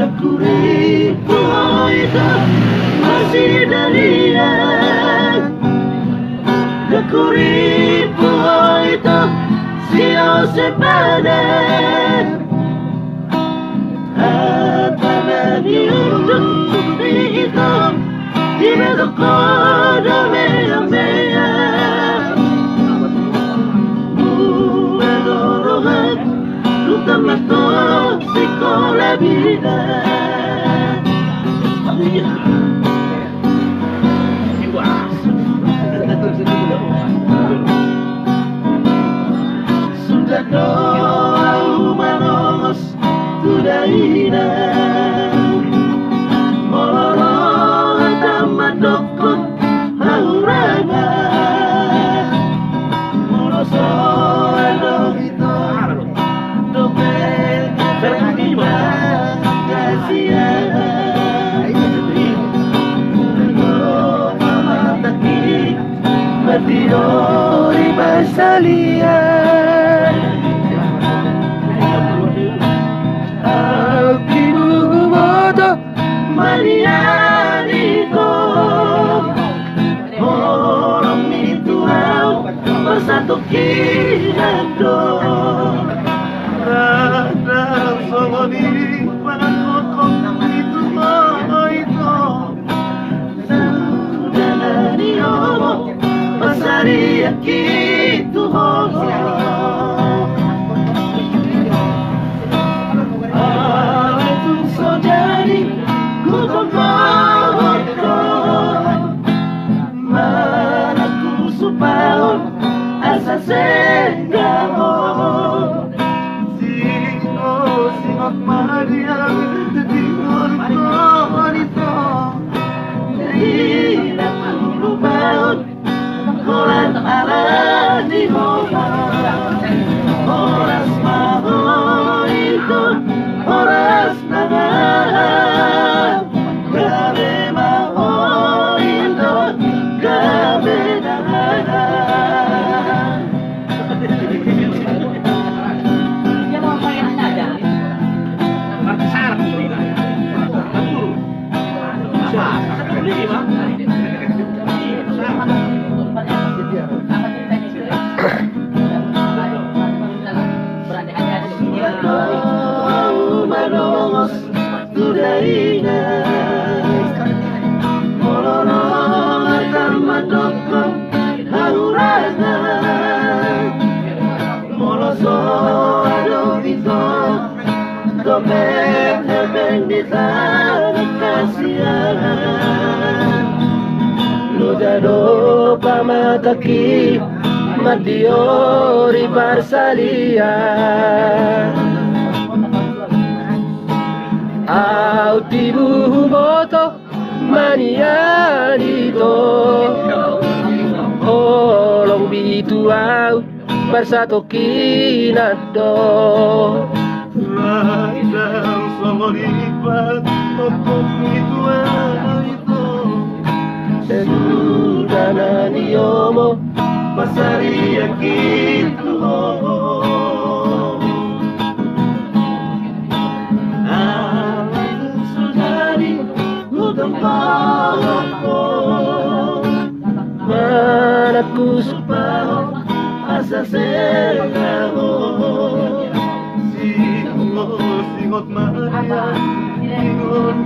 Dekuriku itu masih dalian. Dekuriku itu sio sepadan. Atana diundang itu di medoko mea mea. Menorohan luta mato sekolah vida. Sudah doa humanos sudah ina moloro tamadokon haurana moloso ado itu dope berkina kasia Matiori basalian Akibu moto manianito orang itu bersatu kinando Radang songoni pangkokong itu Sudah niomo Masari akitu homo Itu sojari Kutong kawako Manaku supahon Asa senggamo Singot mariang Tingon ko nito Hilang lubahon Orang ala di Roma, oras maho itu, oras naga, gabe maho itu, gabe naga. Dia mau main aja. Besar ini. Apa? Ini mah. Manos tudaina Molono tamadokon haurana Moloso ado itu dope bendita kasihan Ludado pamataki Matiori Barsalia Autibu moto manianito Olong bituau Barsato kinado Radang somolipat Topok bituau itu Sudah naniomo Masari akitu Sudari Hutang pangako Manaku supaho Asa senggamo Singot mariang Singot